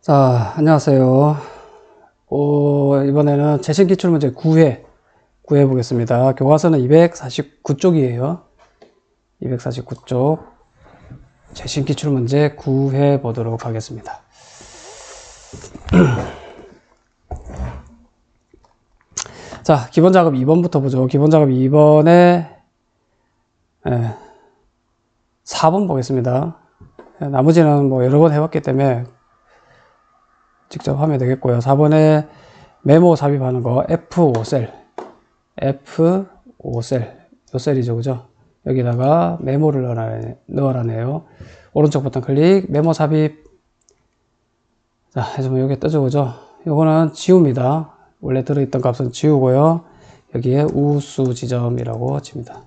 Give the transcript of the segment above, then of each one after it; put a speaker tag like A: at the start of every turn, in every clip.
A: 자, 안녕하세요. 이번에는 최신 기출문제 9회 보겠습니다. 교과서는 249쪽이에요. 249쪽 최신 기출문제 9회 보도록 하겠습니다. 자, 기본작업 2번부터 보죠. 기본작업 2번에 4번 보겠습니다. 나머지는 뭐 여러 번 해봤기 때문에 직접 하면 되겠고요. 4번에 메모 삽입하는 거 F5셀 요 셀이죠, 그죠? 여기다가 메모를 넣으라네요. 오른쪽 버튼 클릭, 메모 삽입. 자, 해주면 여기 뜨죠, 그죠? 요거는 지웁니다. 원래 들어있던 값은 지우고요. 여기에 우수 지점이라고 칩니다.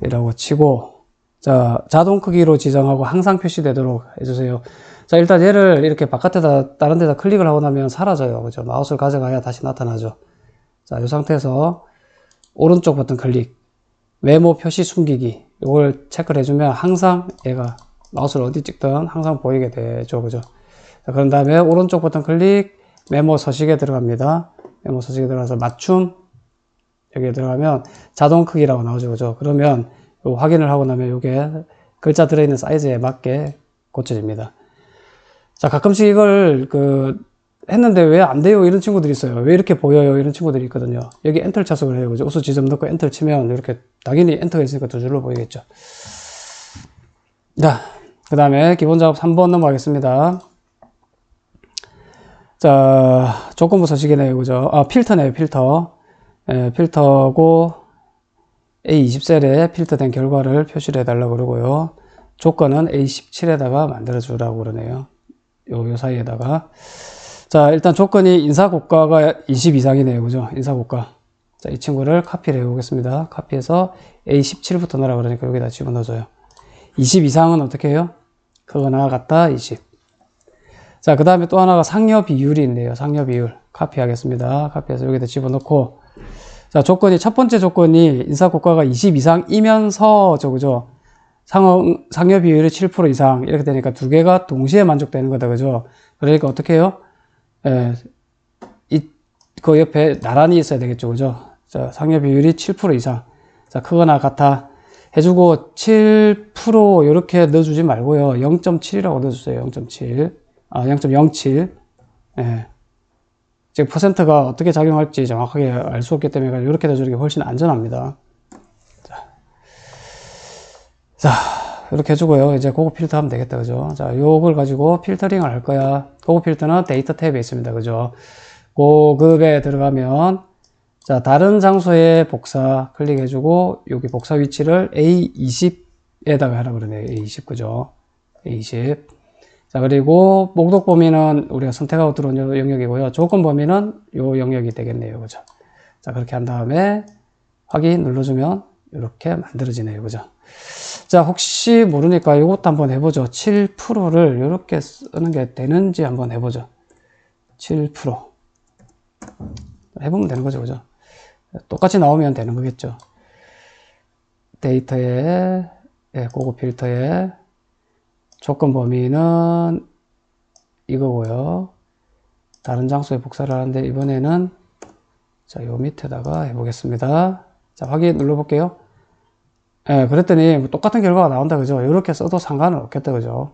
A: 이라고 치고, 자, 자동 크기로 지정하고 항상 표시되도록 해주세요. 자, 일단 얘를 이렇게 바깥에다, 다른 데다 클릭을 하고 나면 사라져요. 그죠? 마우스를 가져가야 다시 나타나죠. 자, 이 상태에서 오른쪽 버튼 클릭, 메모 표시 숨기기. 이걸 체크를 해주면 항상 얘가 마우스를 어디 찍든 항상 보이게 되죠. 그죠? 자, 그런 다음에 오른쪽 버튼 클릭, 메모 서식에 들어갑니다. 메모 서식에 들어가서 맞춤. 여기에 들어가면 자동 크기라고 나오죠. 그죠? 그러면 요 확인을 하고 나면 요게 글자 들어있는 사이즈에 맞게 고쳐집니다. 자, 가끔씩 이걸 했는데 왜 안 돼요? 이런 친구들이 있어요. 왜 이렇게 보여요? 이런 친구들이 있거든요. 여기 엔터를 쳐서 그래요. 그죠? 우수 지점 넣고 엔터를 치면 이렇게 당연히 엔터가 있으니까 두 줄로 보이겠죠. 자, 그 다음에 기본 작업 3번 넘어가겠습니다. 자, 조건부 서식이네요. 그죠? 아, 필터네요. 필터. 필터고 A20셀에 필터된 결과를 표시를 해달라고 그러고요. 조건은 A17에다가 만들어주라고 그러네요. 요 사이에다가. 자, 일단 조건이 인사고가가 20 이상이네요. 그죠? 인사고가. 자, 이 친구를 카피를 해보겠습니다. 카피해서 A17부터 넣으라 그러니까 여기다 집어넣어줘요. 20 이상은 어떻게 해요? 그거나 같다 20. 자, 그 다음에 또 하나가 상여 비율이 있네요. 상여 비율. 카피하겠습니다. 카피해서 여기다 집어넣고. 자, 조건이, 첫 번째 조건이 인사고가가 20 이상이면서, 그죠? 상여 비율이 7% 이상. 이렇게 되니까 두 개가 동시에 만족되는 거다. 그죠? 그러니까 어떻게 해요? 그 옆에 나란히 있어야 되겠죠. 그죠? 자, 상여 비율이 7% 이상. 자, 크거나 같아. 해주고 7% 이렇게 넣어주지 말고요. 0.7이라고 넣어주세요. 0.7. 아, 0.07. 예. 즉, 퍼센트가 어떻게 작용할지 정확하게 알 수 없기 때문에 이렇게 넣어주는 게 훨씬 안전합니다. 자, 이렇게 해주고요. 이제 고급 필터 하면 되겠다. 그죠? 자, 요걸 가지고 필터링을 할 거야. 고급 필터는 데이터 탭에 있습니다. 그죠? 고급에 들어가면, 자, 다른 장소에 복사 클릭해주고, 여기 복사 위치를 A20에다가 하라 그러네요. A20. 그죠? A20. 자, 그리고 목록 범위는 우리가 선택하고 들어온 영역이고요. 조건 범위는 요 영역이 되겠네요. 그죠? 자, 그렇게 한 다음에 확인 눌러주면 이렇게 만들어지네요. 그죠? 자, 혹시 모르니까 이것도 한번 해보죠. 7%를 이렇게 쓰는 게 되는지 한번 해보죠. 7%. 해보면 되는 거죠. 그죠? 똑같이 나오면 되는 거겠죠. 데이터에, 고급 필터에, 조건 범위는 이거고요. 다른 장소에 복사를 하는데 이번에는 자, 요 밑에다가 해보겠습니다. 자, 확인 눌러볼게요. 그랬더니 뭐 똑같은 결과가 나온다. 그죠? 이렇게 써도 상관은 없겠다. 그죠?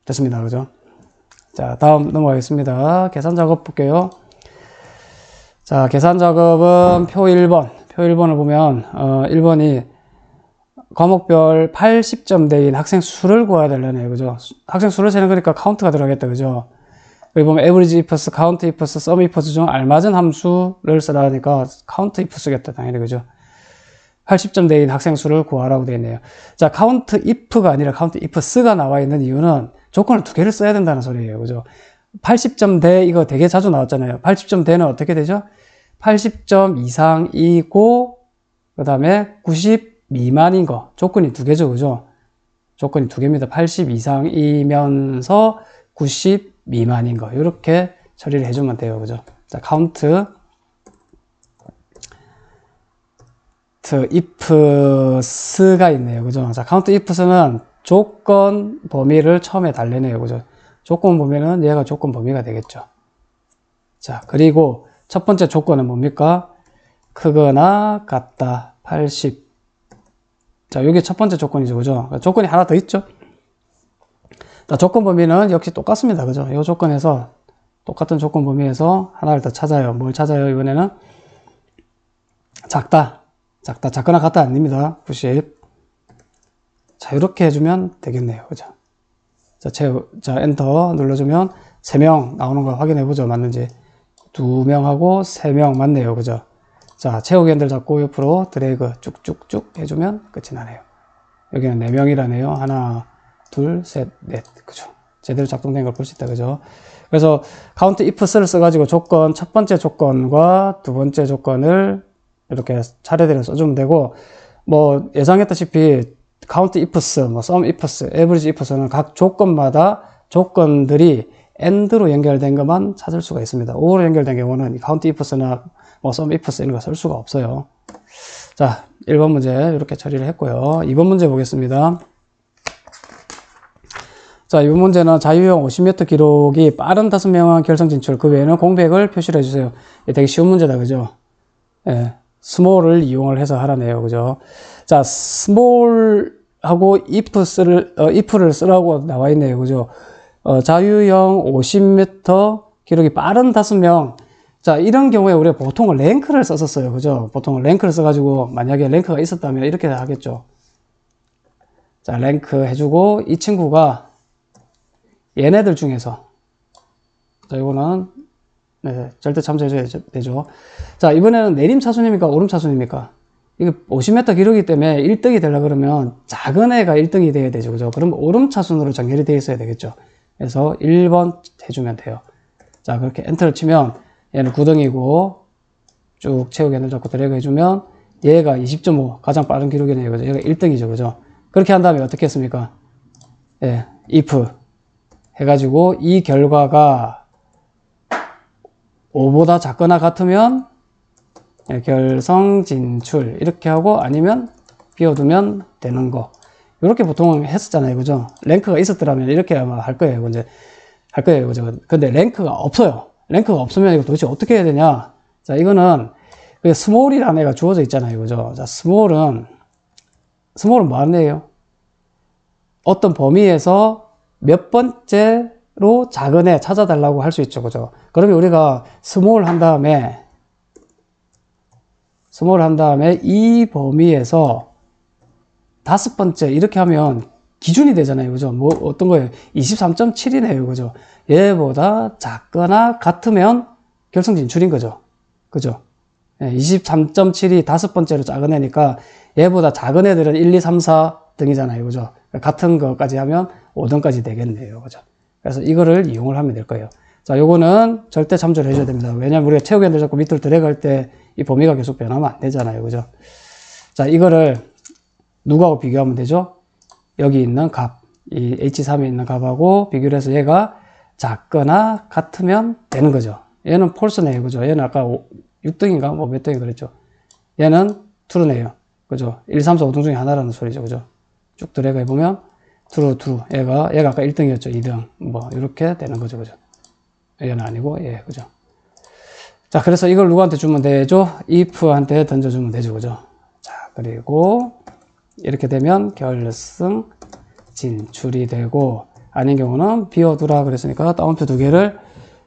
A: 됐습니다. 그죠? 자, 다음 넘어가겠습니다. 계산 작업 볼게요. 자, 계산 작업은 표 1번. 표 1번을 보면, 1번이 과목별 80점대인 학생 수를 구해야 되려네요. 그죠? 학생 수를 세는 거니까 카운트가 들어가겠다. 그죠? 여기 보면 average ifs, count ifs, sum ifs 중 알맞은 함수를 쓰라니까 count if 쓰겠다. 당연히. 그죠? 80점대인 학생 수를 구하라고 되어 있네요. 자, count if가 아니라 count ifs가 나와 있는 이유는 조건을 두 개를 써야 된다는 소리예요. 그죠? 80점대 이거 되게 자주 나왔잖아요. 80점대는 어떻게 되죠? 80점 이상이고 그 다음에 90 미만인 거. 조건이 두 개죠. 그죠? 조건이 두 개입니다. 80 이상이면서 90 미만인 거. 이렇게 처리를 해주면 돼요. 그죠? 자, count ifs가 있네요. 그죠? 자, count ifs는 조건 범위를 처음에 달래네요. 그죠? 조건 범위는 얘가 조건 범위가 되겠죠. 자, 그리고 첫 번째 조건은 뭡니까? 크거나 같다. 80. 자, 이게 첫 번째 조건이죠. 그죠? 조건이 하나 더 있죠. 자, 조건 범위는 역시 똑같습니다. 그죠? 이 조건에서, 똑같은 조건 범위에서 하나를 더 찾아요. 뭘 찾아요? 이번에는 작다. 작거나 같다 아닙니다. 90. 자, 이렇게 해주면 되겠네요. 그죠? 자, 엔터 눌러주면 3명 나오는 거 확인해 보죠. 맞는지. 2명하고 3명 맞네요. 그죠? 자, 채우기 핸들 잡고 옆으로 드래그 쭉쭉쭉 해주면 끝이 나네요. 여기는 4명이라네요. 하나, 둘, 셋, 넷. 그죠? 제대로 작동된 걸 볼 수 있다. 그죠? 그래서 카운트 ifs를 써가지고 첫 번째 조건과 두 번째 조건을 이렇게 차례대로 써주면 되고, 뭐, 예상했다시피 count ifs, 뭐, sum ifs, average ifs는 각 조건마다 조건들이 and로 연결된 것만 찾을 수가 있습니다. or로 연결된 경우는 count ifs나 뭐, sum ifs 이런 거 쓸 수가 없어요. 자, 1번 문제 이렇게 처리를 했고요. 2번 문제 보겠습니다. 자, 이 문제는 자유형 50m 기록이 빠른 5명은 결승 진출, 그 외에는 공백을 표시를 해주세요. 되게 쉬운 문제다, 그죠? 예, small을 이용을 해서 하라네요, 그죠? 자, small하고 if를 쓰라고 나와 있네요, 그죠? 자유형 50m 기록이 빠른 5명. 자, 이런 경우에 우리가 보통은 랭크를 썼었어요, 그죠? 보통은 랭크를 써가지고, 만약에 랭크가 있었다면 이렇게 하겠죠. 자, 랭크 해주고, 이 친구가 얘네들 중에서, 자, 이거는, 네, 절대 참조해줘야 되죠. 자, 이번에는 내림 차순입니까? 오름 차순입니까? 이게 50m 기록이기 때문에 1등이 되려고 그러면 작은 애가 1등이 돼야 되죠. 그죠? 그럼 오름 차순으로 정렬이 되어 있어야 되겠죠. 그래서 1번 해주면 돼요. 자, 그렇게 엔터를 치면 얘는 9등이고, 쭉 채우기 핸들 잡고 드래그 해주면 얘가 20.5, 가장 빠른 기록이네요. 그죠? 얘가 1등이죠. 그죠? 그렇게 한 다음에 어떻게 했습니까? 예, if. 해가지고 이 결과가 5보다 작거나 같으면 결성 진출 이렇게 하고 아니면 비워두면 되는 거 이렇게 보통 했었잖아요. 그죠? 랭크가 있었더라면 이렇게 아마 할 거예요. 이제 할 거예요. 그죠? 근데 랭크가 없어요. 랭크가 없으면 이거 도대체 어떻게 해야 되냐? 자, 이거는 스몰이라는 애가 주어져 있잖아요. 그죠? 자, 스몰은 뭐 하는 애예요? 어떤 범위에서 몇 번째로 작은 애 찾아달라고 할 수 있죠. 그죠? 그러면 우리가 스몰 한 다음에 이 범위에서 5번째 이렇게 하면 기준이 되잖아요. 그죠? 뭐 어떤 거예요? 23.7이네요. 그죠? 얘보다 작거나 같으면 결승 진출인 거죠. 그죠? 23.7이 5번째로 작은 애니까 얘보다 작은 애들은 1, 2, 3, 4 등이잖아요. 그죠? 같은 것까지 하면 5등까지 되겠네요. 그죠? 그래서 이거를 이용을 하면 될 거예요. 자, 요거는 절대 참조를 해줘야 됩니다. 왜냐면 우리가 채우기 핸들 잡고 밑으로 드래그 할 때 이 범위가 계속 변하면 안 되잖아요. 그죠? 자, 이거를 누구하고 비교하면 되죠? 여기 있는 값, 이 H3에 있는 값하고 비교를 해서 얘가 작거나 같으면 되는 거죠. 얘는 폴스네요. 그죠? 얘는 아까 6등인가? 뭐 몇 등이 그랬죠? 얘는 true네요. 그죠? 1, 3, 4, 5등 중에 하나라는 소리죠. 그죠? 쭉 드래그 해보면 true. 얘가 아까 1등이었죠. 2등. 뭐 이렇게 되는 거죠. 그죠? 얘는 아니고 예, 그죠? 자, 그래서 이걸 누구한테 주면 되죠? if한테 던져주면 되죠. 그죠? 자, 그리고 이렇게 되면 결승 진출이 되고 아닌 경우는 비워두라 그랬으니까 따옴표 2개를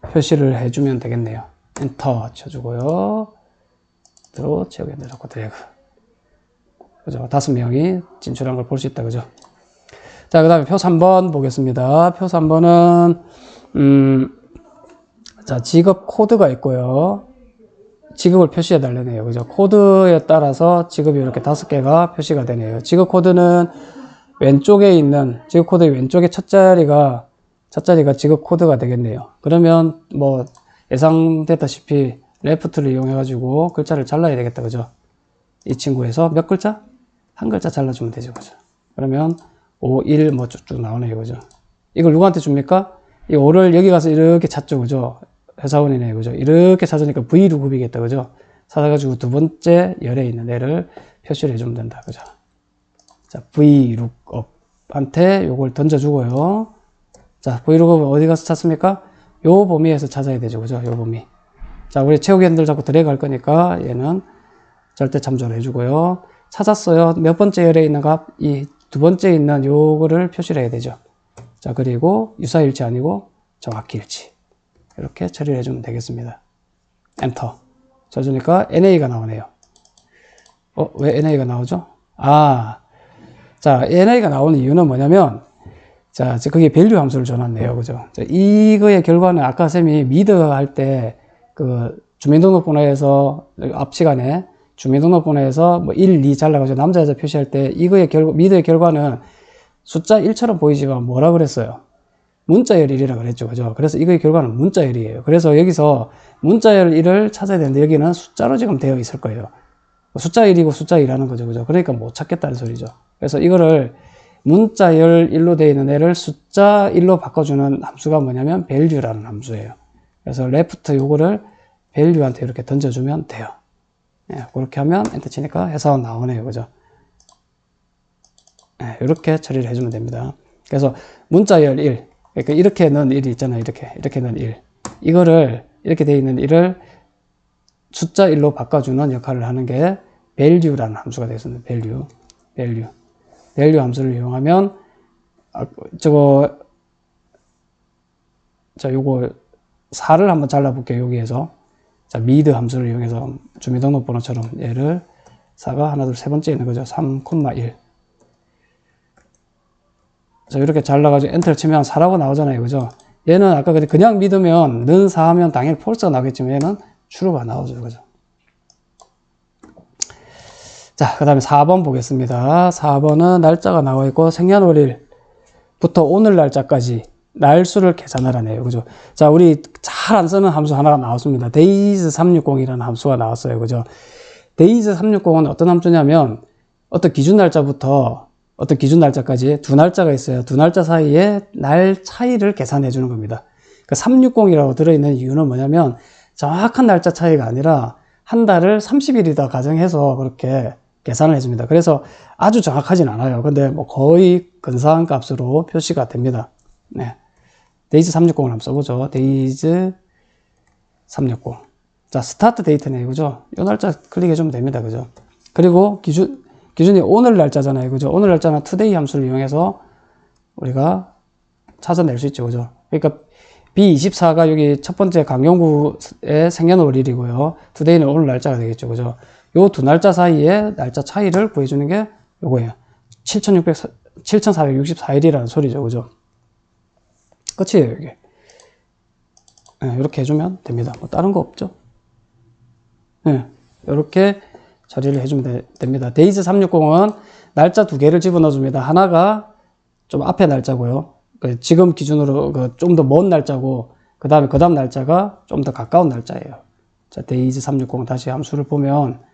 A: 표시를 해주면 되겠네요. 엔터 쳐주고요. 들어 채우기 핸들 잡고 드래그. 그죠? 5명이 진출한 걸 볼 수 있다. 그죠? 자, 그 다음에 표 3번 보겠습니다. 표 3번은, 자, 직업 코드가 있고요. 직업을 표시해 달라네요. 그죠? 코드에 따라서 직업이 이렇게 5개가 표시가 되네요. 직업 코드는 왼쪽에 있는, 직업 코드의 왼쪽에 첫 자리가 직업 코드가 되겠네요. 그러면 뭐 예상됐다시피 레프트를 이용해가지고 글자를 잘라야 되겠다. 그죠? 이 친구에서 몇 글자? 한 글자 잘라주면 되죠. 그죠? 그러면 5, 1 뭐 쭉쭉 나오네요. 그죠? 이걸 누구한테 줍니까? 이 5를 여기 가서 이렇게 찾죠. 그죠? 회사원이네요. 그죠? 이렇게 찾으니까 V루급이겠다. 그죠? 찾아가지고 두 번째 열에 있는 애를 표시를 해주면 된다. 그죠? 자, V룩업. Vlookup,한테 요걸 던져주고요. 자, Vlookup 어디 가서 찾습니까? 요 범위에서 찾아야 되죠. 그죠? 요 범위. 자, 우리 채우기 핸들 잡고 드래그 할 거니까 얘는 절대 참조를 해주고요. 찾았어요. 몇 번째 열에 있는 값? 이 두 번째 있는 요거를 표시를 해야 되죠. 자, 그리고 유사일치 아니고 정확히 일치. 이렇게 처리를 해주면 되겠습니다. 엔터. 쳐주니까 NA가 나오네요. 왜 NA가 나오죠? 자, NA가 나오는 이유는 뭐냐면, 자, 거기에 밸류 함수를 줘놨네요. 그죠? 자, 이거의 결과는 아까 쌤이 미드 할 때, 주민등록번호에서, 앞 시간에, 주민등록번호에서 1, 2 잘라가지고 남자, 여자 표시할 때, 미드의 결과는 숫자 1처럼 보이지만 뭐라 그랬어요? 문자열 1이라 그랬죠. 그죠? 그래서 이거의 결과는 문자열이에요. 그래서 여기서 문자열 1을 찾아야 되는데, 여기는 숫자로 지금 되어 있을 거예요. 숫자 1이고 숫자 2라는 거죠. 그죠? 그러니까 못 찾겠다는 소리죠. 그래서 이거를 문자열 1로 되어 있는 애를 숫자 1로 바꿔주는 함수가 뭐냐면 value라는 함수예요. 그래서 left 요거를 value한테 이렇게 던져주면 돼요. 그렇게 하면 엔터 치니까 해서 나오네요. 그죠? 이렇게 처리를 해주면 됩니다. 그래서 문자열 1, 그러니까 이렇게 넣은 1이 있잖아요. 이렇게 넣은 1. 이거를, 이렇게 되어 있는 1을 숫자 1로 바꿔주는 역할을 하는 게 value라는 함수가 되겠습니다. value 함수를 이용하면, 요거 4를 한번 잘라볼게요. 여기에서. 자, mid 함수를 이용해서 주민등록번호처럼 얘를 4가 하나, 둘, 세 번째 있는 거죠. 3,1. 자, 이렇게 잘라가지고 엔터를 치면 4라고 나오잖아요. 그죠? 얘는 아까 그냥 믿으면, 는 4 하면 당연히 false가 나오겠지만 얘는 true가 나오죠. 그죠? 자, 그 다음에 4번 보겠습니다. 4번은 날짜가 나와 있고 생년월일부터 오늘 날짜까지 날수를 계산하라네요. 그죠? 자, 우리 잘 안 쓰는 함수 하나가 나왔습니다. days360이라는 함수가 나왔어요. 그죠? days360은 어떤 함수냐면 어떤 기준 날짜부터 어떤 기준 날짜까지 두 날짜가 있어요. 두 날짜 사이에 날 차이를 계산해 주는 겁니다. 그러니까 360이라고 들어있는 이유는 뭐냐면 정확한 날짜 차이가 아니라 한 달을 30일이다 가정해서 그렇게 계산을 해줍니다. 그래서 아주 정확하진 않아요. 근데 뭐 거의 근사한 값으로 표시가 됩니다. 네. days 360을 한번 써보죠. days 360. 자, 스타트 데이트네요. 그죠? 이 날짜 클릭해주면 됩니다. 그죠? 그리고 기준이 오늘 날짜잖아요. 그죠? 오늘 날짜는 today 함수를 이용해서 우리가 찾아낼 수 있죠. 그죠? 그러니까 B24가 여기 첫 번째 강용구의 생년월일이고요. today는 오늘 날짜가 되겠죠. 그죠? 요 두 날짜 사이에 날짜 차이를 구해주는 게 요거예요. 7,464일이라는 소리죠. 그죠? 끝이에요, 이게. 네, 이렇게 해주면 됩니다. 뭐 다른 거 없죠? 네, 이렇게 처리를 해주면 됩니다. days 360은 날짜 두 개를 집어넣어 줍니다. 하나가 좀 앞에 날짜고요. 지금 기준으로 좀 더 먼 날짜고, 그 다음 날짜가 좀 더 가까운 날짜예요. 자, days 360 다시 함수를 보면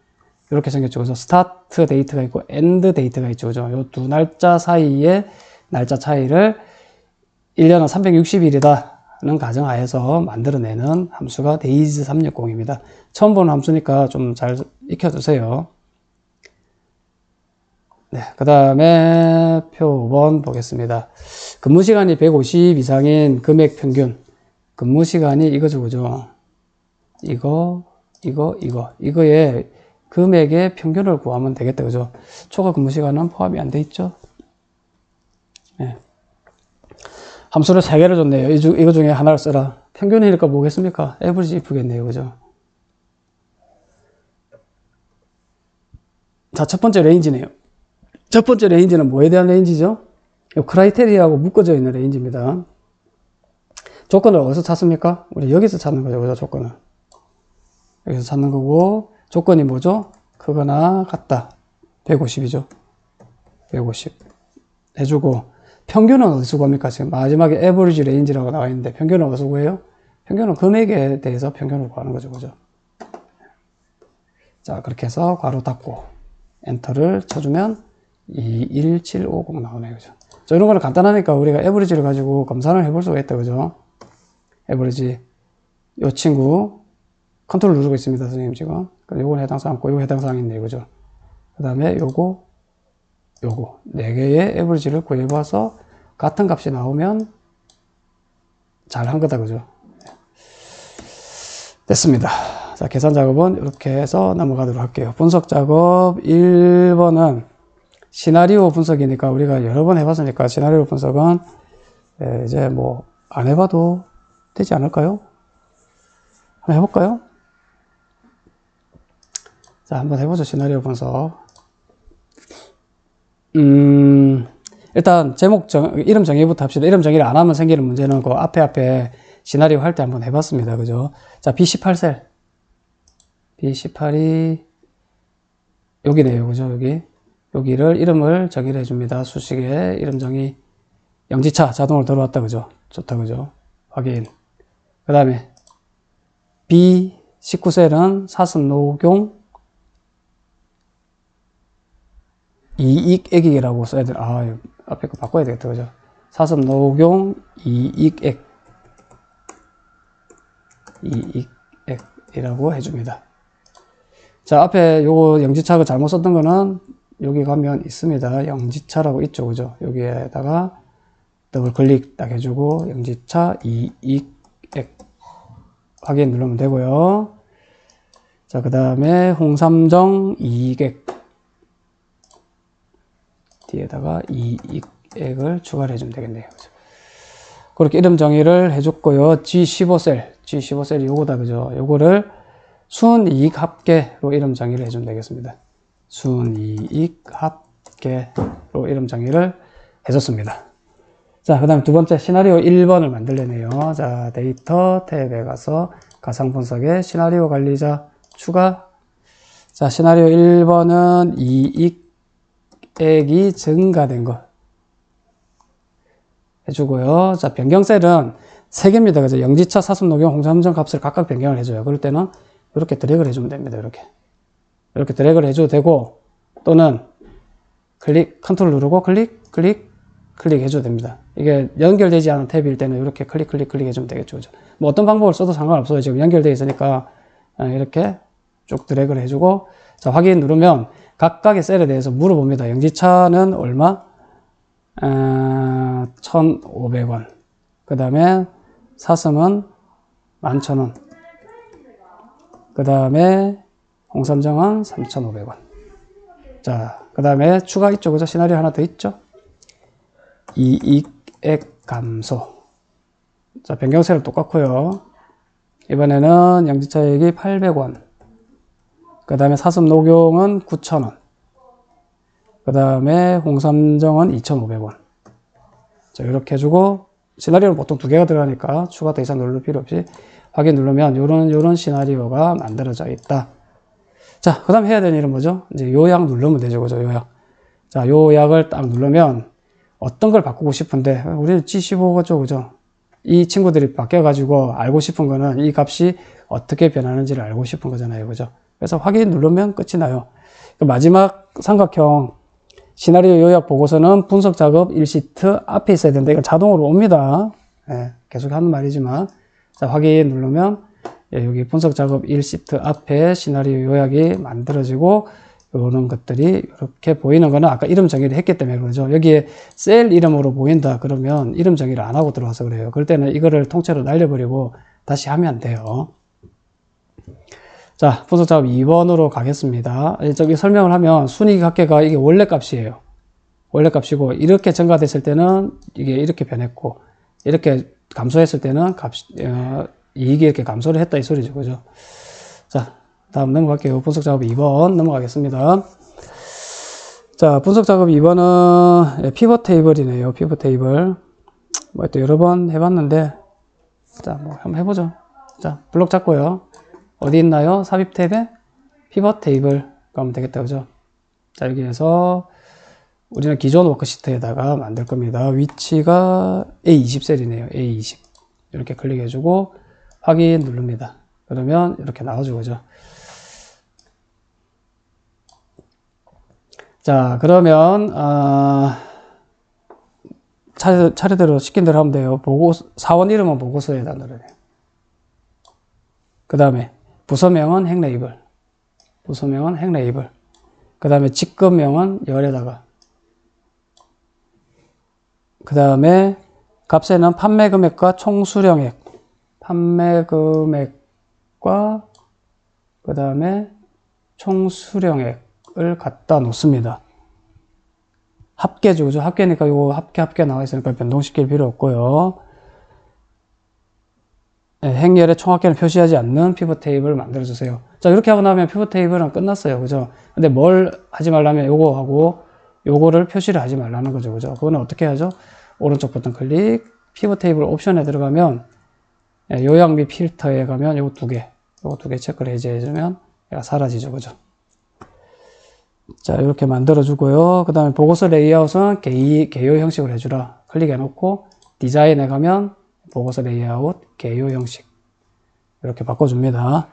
A: 이렇게 생겼죠. 그래서 start date가 있고 end date가 있죠. 그죠? 요 두 날짜 사이에 날짜 차이를 1년은 360일이다는 가정하에서 만들어내는 함수가 days 360입니다. 처음 보는 함수니까 좀 잘 익혀두세요. 네, 그 다음에 표 5번 보겠습니다. 근무시간이 150 이상인 금액 평균. 근무시간이 이거죠, 그죠? 이거에 금액의 평균을 구하면 되겠다, 그죠? 초과 근무시간은 포함이 안 돼 있죠? 네. 함수를 3개를 줬네요. 이거 중에 하나를 써라. 평균이니까 뭐겠습니까? average if겠네요, 그죠? 자, 첫 번째 레인지네요. 첫 번째 레인지는 뭐에 대한 레인지죠? 이 크라이테리아하고 묶어져 있는 레인지입니다. 조건을 어디서 찾습니까? 우리 여기서 찾는 거죠, 그죠? 조건을. 여기서 찾는 거고, 조건이 뭐죠? 크거나 같다. 150이죠. 150. 해주고, 평균은 어디서 구합니까? 지금 마지막에 average range라고 나와 있는데, 평균은 어디서 구해요? 평균은 금액에 대해서 평균을 구하는 거죠, 그죠? 자, 그렇게 해서 괄호 닫고, 엔터를 쳐주면 21750 나오네요, 그죠? 자, 이런 거는 간단하니까 우리가 average를 가지고 검사를 해볼 수가 있다, 그죠? average. 요 친구, 컨트롤 누르고 있습니다, 선생님 지금. 요건 해당 사항 없고, 요거 해당 사항 있네요, 그죠? 그 다음에 요거 요거 4개의 에버리지를 구해봐서 같은 값이 나오면 잘한 거다, 그죠? 됐습니다. 자, 계산 작업은 이렇게 해서 넘어가도록 할게요. 분석 작업 1번은 시나리오 분석이니까 우리가 여러 번 해봤으니까 시나리오 분석은 이제 뭐 안 해봐도 되지 않을까요? 한번 해볼까요? 자, 한번 해보죠. 시나리오 분석. 일단 제목 이름 정의부터 합시다. 이름 정의를 안 하면 생기는 문제는 그 앞에 시나리오 할 때 한번 해봤습니다. 그죠? 자, B18셀. B18이 여기네요. 그죠? 여기를 이름을 정의를 해줍니다. 수식에 이름 정의. 영지차 자동으로 들어왔다. 그죠? 좋다. 그죠? 확인. 그 다음에 B19셀은 사슴 녹용 이익액이라고 써야 돼. 앞에 거 바꿔야 되겠다. 그죠? 사슴 녹용 이익액이라고 해줍니다. 자, 앞에 요거 영지차가 잘못 썼던 거는 여기 가면 있습니다. 영지차라고 있죠. 그죠? 여기에다가 더블 클릭 딱 해주고 영지차 이익액 확인 누르면 되고요. 자, 그 다음에 홍삼정 이익액 뒤에다가 이익액을 추가를 해주면 되겠네요. 그죠? 그렇게 이름 정의를 해줬고요. G15셀이 요거다. 그죠? 요거를 순이익 합계로 이름 정의를 해주면 되겠습니다. 순이익 합계로 이름 정의를 해줬습니다. 자, 그 다음에 두 번째 시나리오 1번을 만들려네요. 자, 데이터 탭에 가서 가상 분석에 시나리오 관리자 추가. 자, 시나리오 1번은 이익액이 증가된 거 해주고요. 자, 변경셀은 3개입니다. 그래서 영지차, 사슴, 녹용, 홍삼정 값을 각각 변경을 해줘요. 그럴 때는 이렇게 드래그를 해주면 됩니다. 이렇게 드래그를 해줘도 되고, 또는 컨트롤 누르고 클릭 해줘도 됩니다. 이게 연결되지 않은 탭일 때는 이렇게 클릭 해주면 되겠죠. 그죠? 뭐 어떤 방법을 써도 상관없어요. 지금 연결되어 있으니까 이렇게 쭉 드래그를 해주고, 자, 확인 누르면 각각의 셀에 대해서 물어봅니다. 영지차는 얼마? 1,500원. 그 다음에 사슴은 11,000원. 그 다음에 홍삼정은 3,500원. 자, 그 다음에 추가 있죠. 그죠? 시나리오 하나 더 있죠? 이익액 감소. 자, 변경세는 똑같고요. 이번에는 영지차액이 800원. 그 다음에 사슴 녹용은 9,000원. 그 다음에 홍삼정은 2,500원. 자, 이렇게 해주고, 시나리오는 보통 2개가 들어가니까 추가 더 이상 누를 필요 없이 확인 누르면 요런 시나리오가 만들어져 있다. 자, 그 다음 해야 되는 일은 뭐죠? 이제 요약 누르면 되죠. 그죠? 요약. 자, 요약을 딱 누르면 어떤 걸 바꾸고 싶은데, 우리는 G15죠. 그죠? 이 친구들이 바뀌어가지고 알고 싶은 거는 이 값이 어떻게 변하는지를 알고 싶은 거잖아요. 그죠? 그래서 확인 누르면 끝이 나요. 마지막 삼각형 시나리오 요약 보고서는 분석 작업 1시트 앞에 있어야 되는데 이건 자동으로 옵니다. 계속 하는 말이지만, 자, 확인 누르면 여기 분석 작업 1시트 앞에 시나리오 요약이 만들어지고, 이런 것들이 이렇게 보이는 거는 아까 이름 정의를 했기 때문에 그러죠. 여기에 셀 이름으로 보인다 그러면 이름 정의를 안 하고 들어와서 그래요. 그럴 때는 이거를 통째로 날려버리고 다시 하면 돼요. 자, 분석 작업 2번으로 가겠습니다. 저기 설명을 하면 순이익 합계가 이게 원래 값이에요. 원래 값이고, 이렇게 증가됐을 때는 이게 이렇게 변했고, 이렇게 감소했을 때는 이익이 이렇게 감소를 했다 이 소리죠. 그죠? 자, 다음 넘어갈게요. 분석 작업 2번 넘어가겠습니다. 자, 분석 작업 2번은 피벗 테이블이네요. 피벗 테이블. 뭐 또 여러 번 해봤는데, 자, 뭐 한번 해보죠. 자, 블록 잡고요. 어디 있나요? 삽입 탭에 피벗 테이블 가면 되겠다. 그죠? 자, 여기에서 우리는 기존 워크시트에다가 만들 겁니다. 위치가 A20셀이네요. A20. 이렇게 클릭해주고 확인 누릅니다. 그러면 이렇게 나와주고, 그죠? 자, 그러면 차례대로 시킨 대로 하면 돼요. 사원 이름은 보고서에다 넣어야 돼요. 그 다음에 부서명은 행레이블. 그 다음에 직급명은 열에다가. 그 다음에 값에는 판매 금액과 총 수령액, 판매 금액과 그 다음에 총 수령액을 갖다 놓습니다. 합계죠, 그죠? 합계니까 요거 합계 나와 있으니까 변동시킬 필요 없고요. 네, 행렬의 총합계는 표시하지 않는 피벗 테이블을 만들어 주세요. 자, 이렇게 하고 나면 피벗 테이블은 끝났어요, 그죠? 근데 뭘 하지 말라면 요거 하고 요거를 표시를 하지 말라는 거죠, 그죠? 그거는 어떻게 하죠? 오른쪽 버튼 클릭, 피벗 테이블 옵션에 들어가면 요약 및 필터에 가면 요거 두 개 체크를 해제해주면 얘가 사라지죠, 그죠? 자, 이렇게 만들어주고요. 그 다음에 보고서 레이아웃은 개요 형식으로 해주라. 클릭해놓고 디자인에 가면 보고서 레이아웃, 개요 형식 이렇게 바꿔줍니다.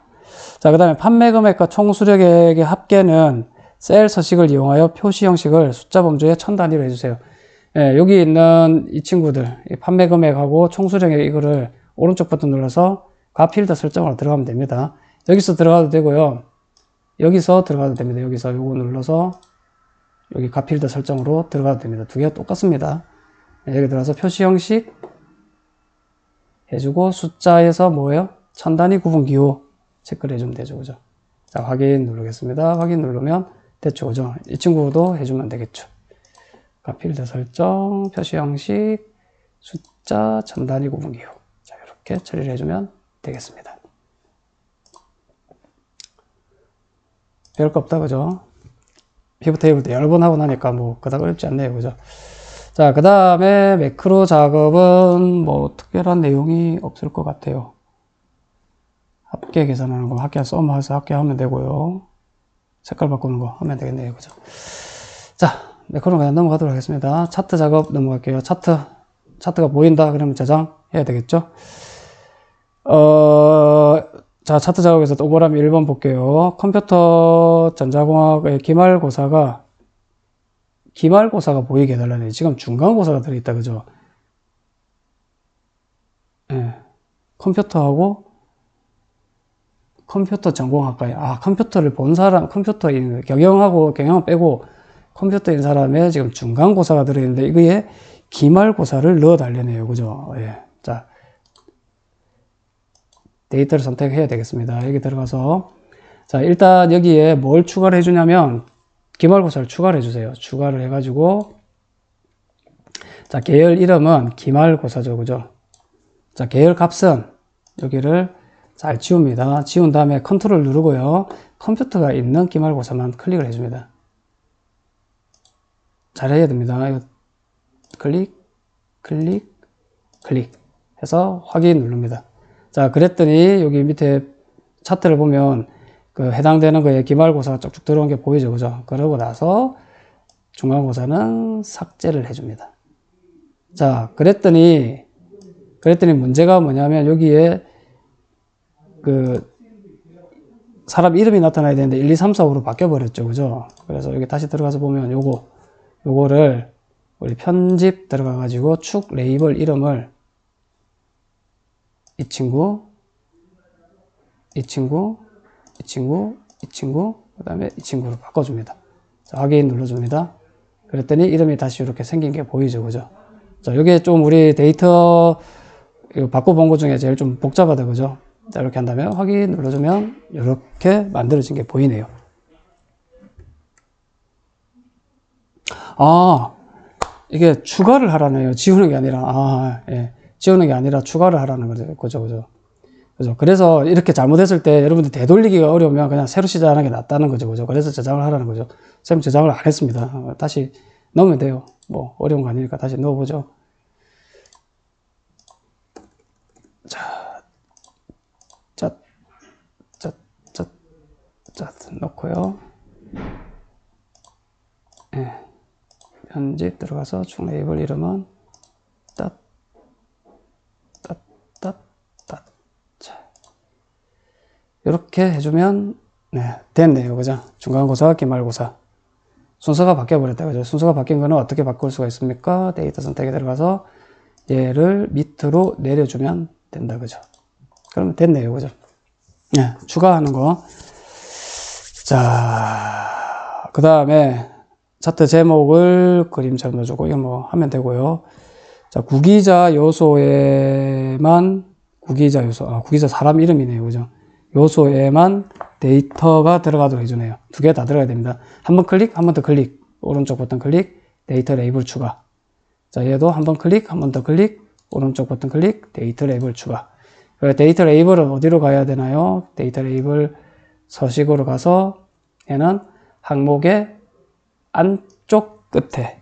A: 자, 그 다음에 판매 금액과 총 수령액의 합계는 셀 서식을 이용하여 표시 형식을 숫자 범주의 1000 단위로 해주세요. 예, 여기 있는 이 친구들, 이 판매 금액하고 총 수령액 이거를 오른쪽 버튼 눌러서 값 필드 설정으로 들어가면 됩니다. 여기서 들어가도 되고요. 여기서 들어가도 됩니다. 여기서 요거 눌러서 여기 값 필드 설정으로 들어가도 됩니다. 두 개가 똑같습니다. 예, 여기 들어가서 표시 형식 해주고 숫자에서 뭐예요? 1000 단위 구분 기호 체크를 해주면 되죠, 그죠? 자, 확인 누르겠습니다. 확인 누르면 됐죠, 그죠? 이 친구도 해주면 되겠죠. 필드 설정, 표시 형식, 숫자, 1000 단위 구분 기호. 자, 이렇게 처리를 해주면 되겠습니다. 별거 없다, 그죠? 피벗 테이블도 여러 번 하고 나니까 뭐 그닥 어렵지 않네요, 그죠? 자, 그 다음에 매크로 작업은 뭐 특별한 내용이 없을 것 같아요. 합계 계산하는 거, 합계 썸해서 합계하면 되고요. 색깔 바꾸는 거 하면 되겠네요, 그죠? 자, 매크로 그냥 넘어가도록 하겠습니다. 차트 작업 넘어갈게요. 차트가 보인다 그러면 저장해야 되겠죠? 자, 차트 작업에서 동그라미 1번 볼게요. 컴퓨터 전자공학의 기말고사가 보이게 해달라네요. 지금 중간고사가 들어있다, 그죠? 예. 컴퓨터 전공학과에, 컴퓨터를 본 사람, 컴퓨터인, 경영은 빼고 컴퓨터인 사람의 지금 중간고사가 들어있는데, 이거에 기말고사를 넣어달라네요, 그죠? 예. 자, 데이터를 선택해야 되겠습니다. 여기 들어가서, 자, 일단 여기에 뭘 추가를 해주냐면, 기말고사를 추가를 해주세요. 추가를 해가지고, 자, 계열 이름은 기말고사죠, 그죠? 자, 계열 값은 여기를 잘 지웁니다. 지운 다음에 컨트롤 누르고요. 컴퓨터가 있는 기말고사만 클릭을 해줍니다. 잘 해야 됩니다. 이거 클릭 해서 확인 누릅니다. 자, 그랬더니 여기 밑에 차트를 보면 그 해당되는 거에 기말고사가 쭉쭉 들어온 게 보이죠, 그죠? 그러고 나서 중간고사는 삭제를 해줍니다. 자, 그랬더니 문제가 뭐냐면 여기에 그 사람 이름이 나타나야 되는데 1, 2, 3, 4, 5로 바뀌어 버렸죠, 그죠? 그래서 여기 다시 들어가서 보면 요거를 우리 편집 들어가 가지고 축 레이블 이름을 이 친구, 그 다음에 이 친구로 바꿔줍니다. 자, 확인 눌러줍니다. 그랬더니 이름이 다시 이렇게 생긴 게 보이죠, 그죠? 자, 이게 좀 우리 데이터 바꿔본 것 중에 제일 좀 복잡하다, 그죠? 자, 이렇게 한다면 확인 눌러주면 이렇게 만들어진 게 보이네요. 이게 추가를 하라네요. 지우는 게 아니라, 예. 지우는 게 아니라 추가를 하라는 거죠, 그죠? 그죠? 그래서 이렇게 잘못했을 때 여러분들 되돌리기가 어려우면 그냥 새로 시작하는 게 낫다는 거죠, 그죠? 그래서 저장을 하라는 거죠. 쌤 저장을 안 했습니다. 다시 넣으면 돼요. 뭐, 어려운 거 아니니까 다시 넣어보죠. 자, 넣고요. 예. 편집 들어가서 중 레이블 이름은 이렇게 해주면 됐네요, 그죠? 중간고사, 기말고사 순서가 바뀌어버렸다, 그죠? 순서가 바뀐 거는 어떻게 바꿀 수가 있습니까? 데이터 선택에 들어가서 얘를 밑으로 내려주면 된다, 그죠? 그러면 됐네요, 그죠? 추가하는 거. 자, 그 다음에 차트 제목을 그림처럼 넣어주고 이거 뭐 하면 되고요. 자, 구기자 요소에만, 구기자 요소, 구기자 사람 이름이네요. 그죠? 요소에만 데이터가 들어가도록 해주네요. 두 개 다 들어가야 됩니다. 한 번 클릭, 한 번 더 클릭, 오른쪽 버튼 클릭, 데이터 레이블 추가. 자, 얘도 한 번 클릭, 한 번 더 클릭, 오른쪽 버튼 클릭, 데이터 레이블 추가. 데이터 레이블은 어디로 가야 되나요? 데이터 레이블 서식으로 가서 얘는 항목의 안쪽 끝에,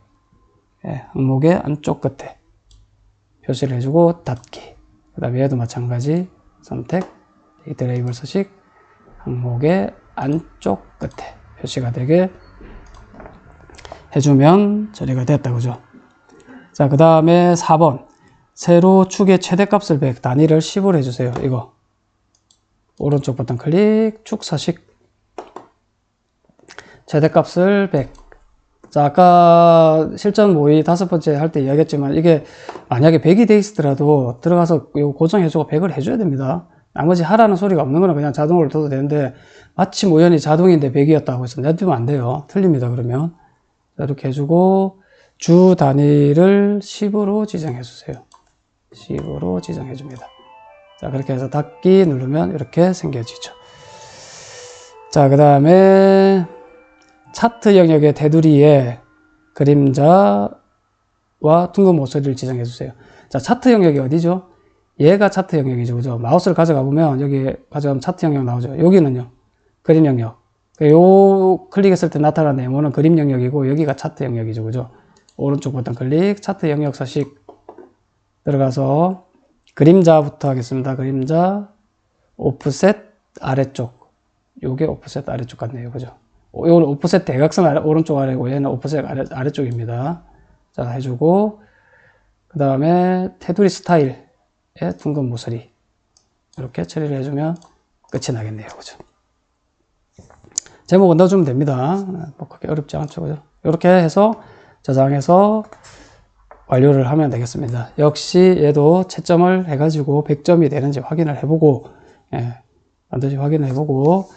A: 항목의 안쪽 끝에 표시를 해주고 닫기. 그 다음에 얘도 마찬가지 선택, 데이터 레이블 서식, 항목의 안쪽 끝에 표시가 되게 해주면 처리가 됐다. 그죠? 자, 그 다음에 4번. 세로 축의 최대값을 100, 단위를 10으로 해주세요. 이거. 오른쪽 버튼 클릭, 축 서식. 최대값을 100. 자, 아까 실전 모의 5번째 할 때 이야기했지만, 이게 만약에 100이 돼 있더라도 들어가서 이거 고정해주고 100을 해줘야 됩니다. 나머지 하라는 소리가 없는 거는 그냥 자동으로 둬도 되는데, 마침 우연히 자동인데 100이었다고 해서 내두면 안 돼요. 틀립니다, 그러면. 자, 이렇게 해주고, 주 단위를 10으로 지정해 주세요. 10으로 지정해 줍니다. 자, 그렇게 해서 닫기 누르면 이렇게 생겨지죠. 자, 그 다음에 차트 영역의 테두리에 그림자와 둥근 모서리를 지정해 주세요. 자, 차트 영역이 어디죠? 얘가 차트 영역이죠. 그죠? 마우스를 가져가 보면 여기 가져가면 차트 영역 나오죠. 여기는요, 그림 영역. 요 클릭했을 때 나타나는 네모는 그림 영역이고 여기가 차트 영역이죠. 그죠? 오른쪽 버튼 클릭, 차트 영역 서식 들어가서 그림자부터 하겠습니다. 그림자, 오프셋 아래쪽. 요게 오프셋 아래쪽 같네요. 그죠? 요건 오프셋 대각선 오른쪽 아래고 얘는 오프셋 아래쪽입니다. 자, 해주고, 그 다음에 테두리 스타일의 둥근 모서리. 이렇게 처리를 해주면 끝이 나겠네요. 그죠? 제목은 넣어주면 됩니다. 뭐 그렇게 어렵지 않죠. 그죠? 이렇게 해서 저장해서 완료를 하면 되겠습니다. 역시 얘도 채점을 해가지고 100점이 되는지 확인을 해보고, 반드시 확인을 해보고,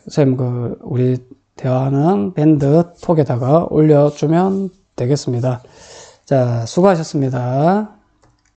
A: 선생님, 우리 대화하는 밴드 톡에다가 올려주면 되겠습니다. 자, 수고하셨습니다.